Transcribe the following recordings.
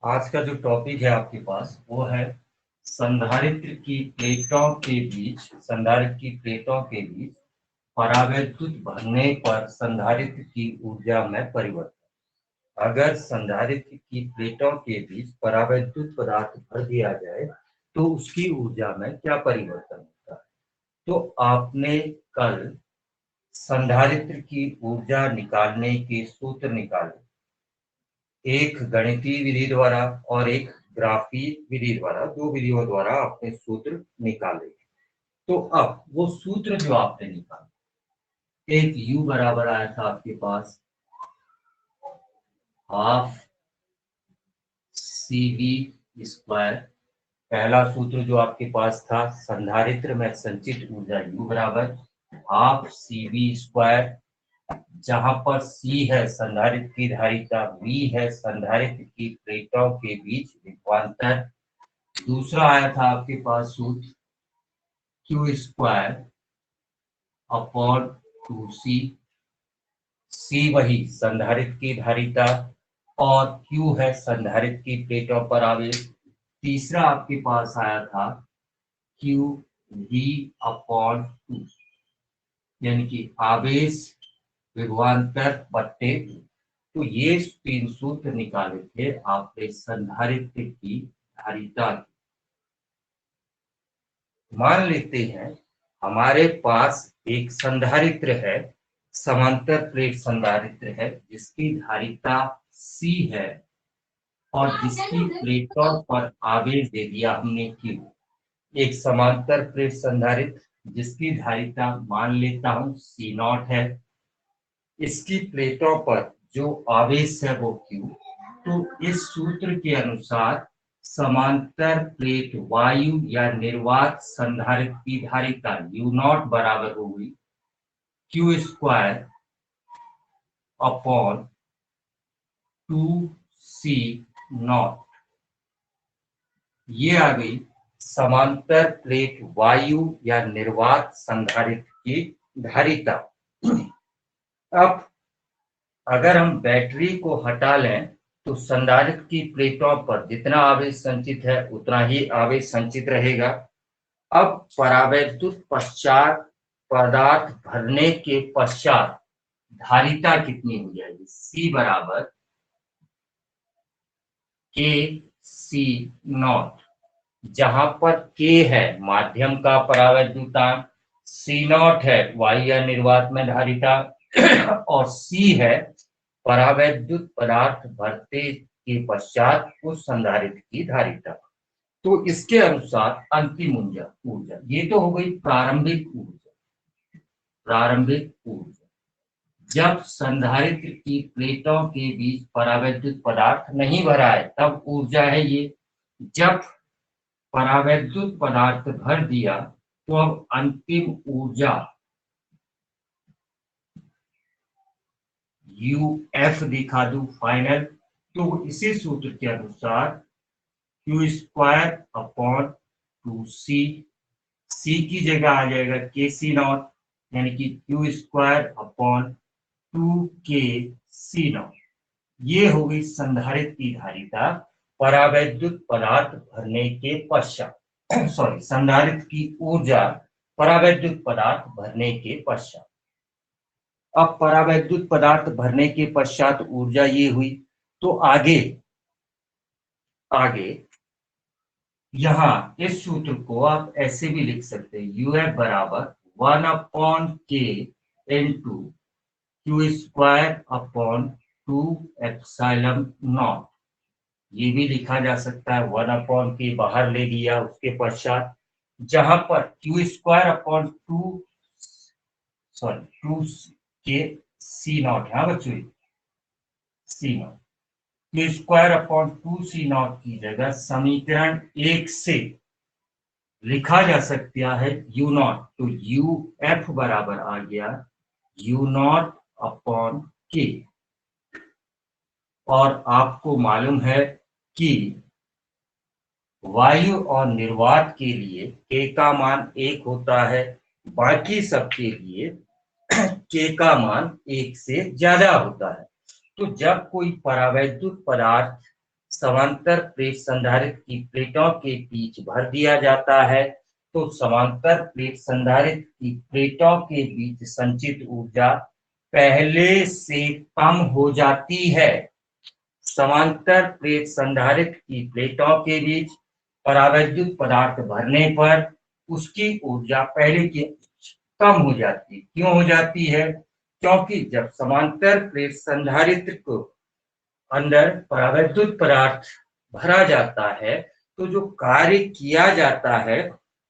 आज का जो टॉपिक है आपके पास वो है संधारित्र की प्लेटों के बीच परावैद्युत भरने पर संधारित्र की ऊर्जा में परिवर्तन। अगर संधारित्र की प्लेटों के बीच परावैद्युत पदार्थ भर दिया जाए तो उसकी ऊर्जा में क्या परिवर्तन होता है। तो आपने कल संधारित्र की ऊर्जा निकालने के सूत्र निकाले, एक गणितीय विधि द्वारा और एक ग्राफीय विधि द्वारा, दो विधियों द्वारा आपने सूत्र निकाले। तो अब वो सूत्र जो आपने निकाला, एक u बराबर आया था आपके पास हाफ सी वी स्क्वायर। पहला सूत्र जो आपके पास था, संधारित्र में संचित ऊर्जा u बराबर हाफ सी वी स्क्वायर, जहां पर C है संधारित्र की धारिता, V है संधारित्र की प्लेटों के बीच विभवांतर। दूसरा आया था आपके पास सूत्र Q square upon 2C। C वही संधारित्र की धारिता और Q है संधारित्र की प्लेटों पर आवेश। तीसरा आपके पास आया था Q V अपॉन 2, यानी कि आवेश विभवांतर बट्टे। तो ये तीन सूत्र निकाले थे आपने संधारित्र की धारिता की। मान लेते हैं हमारे पास एक संधारित्र है, समांतर प्लेट संधारित्र है, जिसकी धारिता C है और जिसकी प्लेटों पर आवेश दे दिया हमने Q। एक समांतर प्लेट संधारित्र जिसकी धारिता मान लेता हूं C0 है, इसकी प्लेटों पर जो आवेश है वो Q। तो इस सूत्र के अनुसार समांतर प्लेट वायु या निर्वात संधारित्र की धारिता U0 बराबर होगी Q स्क्वायर अपॉन 2C0। ये आ गई समांतर प्लेट वायु या निर्वात संधारित्र की धारिता। अब अगर हम बैटरी को हटा लें तो संधारित्र की प्लेटों पर जितना आवेश संचित है उतना ही आवेश संचित रहेगा। अब परावैद्युत पश्चात पदार्थ भरने के पश्चात धारिता कितनी हो जाएगी, C बराबर के सी नॉट, जहां पर K है माध्यम का परावैद्युतांक, C0 है वायु या निर्वात में धारिता और C है परावैद्युत पदार्थ भरते के पश्चात उस संधारित्र की धारिता। तो इसके अनुसार अंतिम ऊर्जा ऊर्जा ये तो हो गई प्रारंभिक ऊर्जा। प्रारंभिक ऊर्जा जब संधारित्र की प्लेटों के बीच परावैद्युत पदार्थ नहीं भरा है तब ऊर्जा है ये। जब परावैद्युत पदार्थ भर दिया तो अब अंतिम ऊर्जा UF दिखा दूं फाइनल। तो इसी सूत्र के अनुसार Q square upon 2C, C की जगह आ जाएगा KC0, यानी कि Q स्क्वायर अपॉन 2KC0। ये हो गई संधारित्र की धारिता परावैद्युत पदार्थ भरने के पश्चात सॉरी संधारित्र की ऊर्जा परावैद्युत पदार्थ भरने के पश्चात। अब परावैद्युत पदार्थ भरने के पश्चात ऊर्जा ये हुई। तो आगे आगे यहां इस सूत्र को आप ऐसे भी लिख सकते हैं, UF बराबर 1/K into Q square upon 2 epsilon not. ये भी लिखा जा सकता है 1/K बाहर ले लिया, उसके पश्चात जहां पर Q स्क्वायर अपॉन 2 के C0, हाँ बच्चों C0, Q square upon 2C0 की जगह समीकरण 1 से लिखा जा सकता है U0। तो UF बराबर आ गया U0/K। और आपको मालूम है कि वायु और निर्वात के लिए K का मान 1 होता है, बाकी सबके लिए K का मान 1 से ज्यादा होता है। तो जब कोई परावैद्युत पदार्थ समांतर प्लेट संधारित्र की प्लेटों के बीच भर दिया जाता है, तो समांतर प्लेट संधारित्र की प्लेटों के बीच संचित ऊर्जा पहले से कम हो जाती है। समांतर प्लेट संधारित्र की प्लेटों के बीच परावैद्युत पदार्थ भरने पर उसकी ऊर्जा पहले की कम हो जाती है। क्यों हो जाती है? क्योंकि जब समांतर प्लेट संधारित्र को अंदर परावैद्युत पदार्थ भरा जाता है, तो जो कार्य किया जाता है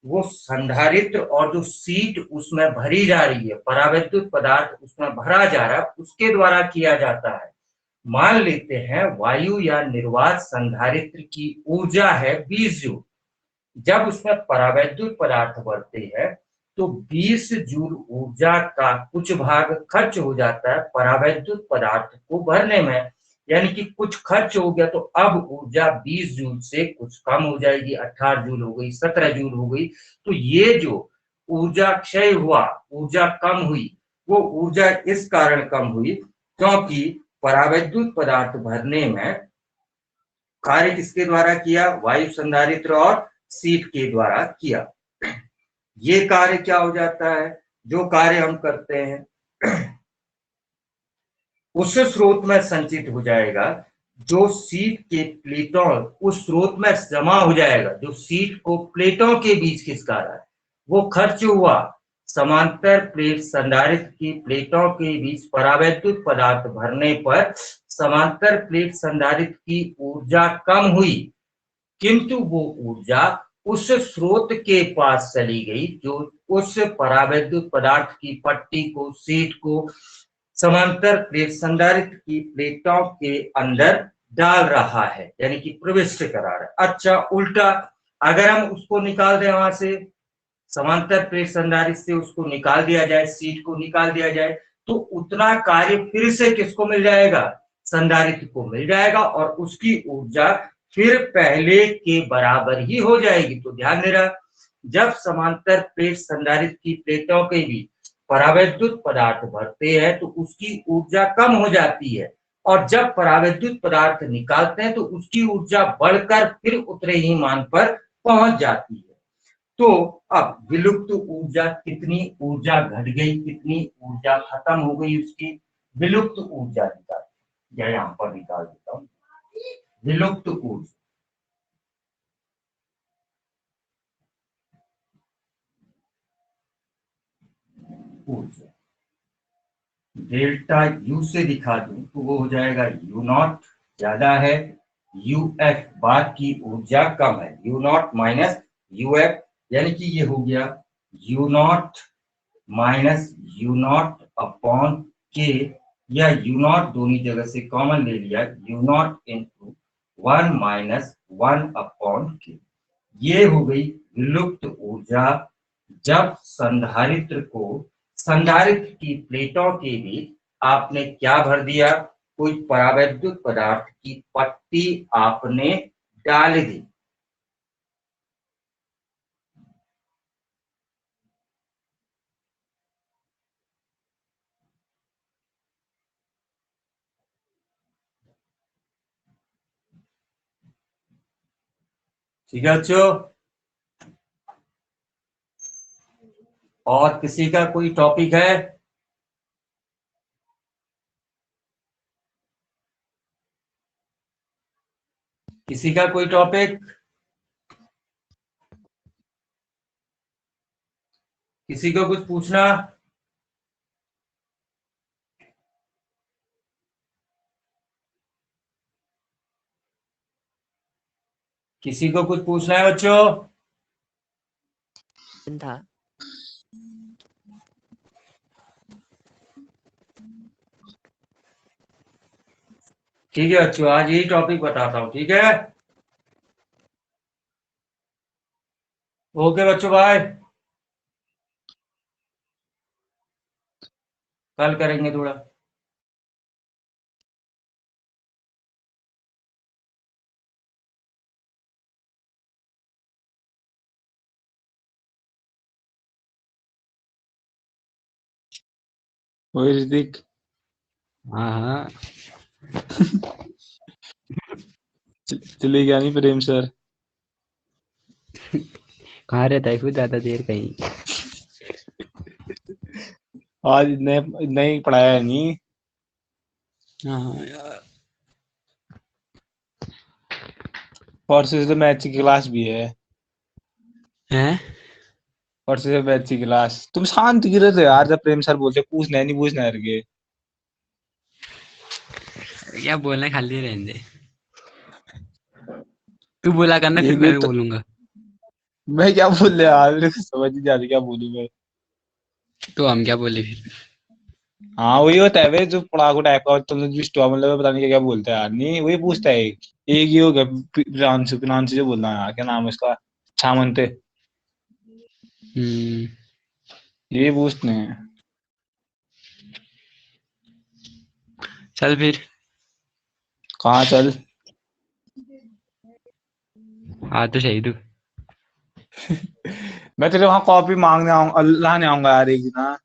वो संधारित्र और जो सीट उसमें भरी जा रही है, परावैद्युत पदार्थ उसमें भरा जा रहा है, उसके द्वारा किया जाता है। मान लेते हैं वायु या निर्वात संधारित्र की ऊर्जा है 20 जूल। जब उसमें परावैद्युत पदार्थ बढ़ते हैं तो 20 जूल ऊर्जा का कुछ भाग खर्च हो जाता है परावैद्युत पदार्थ को भरने में, यानी कि कुछ खर्च हो गया, तो अब ऊर्जा 20 जूल से कुछ कम हो जाएगी, 18 जूल हो गई, 17 जूल हो गई। तो ये जो ऊर्जा क्षय हुआ, ऊर्जा कम हुई, वो ऊर्जा इस कारण कम हुई क्योंकि परावैद्युत पदार्थ भरने में कार्य किसके द्वारा किया? वायु संधारित्र और सीट के द्वारा किया। ये कार्य क्या हो जाता है? जो कार्य हम करते हैं उस स्रोत में संचित हो जाएगा, जो सीट के प्लेटों उस स्रोत में जमा हो जाएगा, जो सीट को प्लेटों के बीच खिसका रहा है, वो खर्च हुआ समांतर प्लेट संधारित्र की प्लेटों के बीच परावैद्युत पदार्थ भरने पर समांतर प्लेट संधारित्र की ऊर्जा कम हुई, किंतु वो ऊर्जा उस स्रोत के पास चली गई जो उस परावैद्युत पदार्थ की पट्टी को, सीट को समांतर प्लेट संधारित्र की प्लेटों के अंदर डाल रहा है, यानी कि प्रविष्ट करा रहा है। अच्छा, उल्टा अगर हम उसको निकाल दें, वहां से समांतर प्लेट संधारित्र से उसको निकाल दिया जाए, सीट को निकाल दिया जाए, तो उतना कार्य फिर से किसको मिल जाएगा? संधारित्र को मिल जाएगा और उसकी ऊर्जा फिर पहले के बराबर ही हो जाएगी। तो ध्यान देना, जब समांतर प्लेट संधारित्र की प्लेटों के बीच परावैद्युत पदार्थ भरते हैं तो उसकी ऊर्जा कम हो जाती है, और जब परावैद्युत पदार्थ निकालते हैं तो उसकी ऊर्जा बढ़कर फिर उतरे ही मान पर पहुंच जाती है। तो अब विलुप्त ऊर्जा, कितनी ऊर्जा घट गई, कितनी ऊर्जा खत्म हो गई, उसकी विलुप्त ऊर्जा निकाल, या यहाँ पर निकाल देता हूँ विलुप्त ऊर्जा। ऊर्जा डेल्टा यू से दिखा दूं तो वो हो जाएगा यू नॉट ज्यादा है, यू एफ बाद की ऊर्जा कम है, you not minus U F, यानी कि ये हो गया you not minus you not upon के, या यू नॉट दोनों जगह से कॉमन ले लिया, you not into 1 minus 1 upon के। ये हो गई विलुप्त ऊर्जा जब संधारित्र की प्लेटों के बीच आपने क्या भर दिया? कोई परावैद्युत पदार्थ की पट्टी आपने डाल दी। ठीक है बच्चों, और किसी का कोई टॉपिक है? किसी का कोई टॉपिक? किसी को कुछ पूछना? किसी को कुछ पूछना है बच्चों? था। ठीक है बच्चों, आज यही टॉपिक बताता हूँ, ठीक है? ओके बच्चों, बाय। कल करेंगे थोड़ा। ऋतिक, हाँ हाँ चले गया नहीं प्रेम सर। कहाँ रहता है फिर ज्यादा देर कहीं? आज नहीं पढ़ाया नहीं। हाँ यार। परसों से तो मैथ की क्लास भी है। हैं? परसों से मैथ की क्लास। तुम शांत गिर रहे थे यार जब प्रेम सर बोलते पूछना है नहीं पूछना है करके। क्या बोलना है, खाली रहने दे। तू बोला करना, फिर एक मैं भी भी तो बोलूंगा। मैं क्या बोल रहा यार, मेरे को समझ नहीं आ रही क्या बोलूं मैं। तो हम क्या बोले फिर? हाँ वही होता है वे जो पढ़ाकू टाइप का, तुम जो स्टॉप मतलब पता नहीं क्या क्या बोलता है यार, नहीं वही पूछता है एक। एक ही हो गया प्रियांशु प्रियांशु जो बोल रहा है यार, क्या नाम है उसका, छामंते। हम्म। ये पूछते हैं। चल फिर। कहाँ चल। हाँ तो सही तू। मैं तेरे वहां कॉपी मांगने आऊंगा, लाने आऊंगा यार एक दिन हाँ।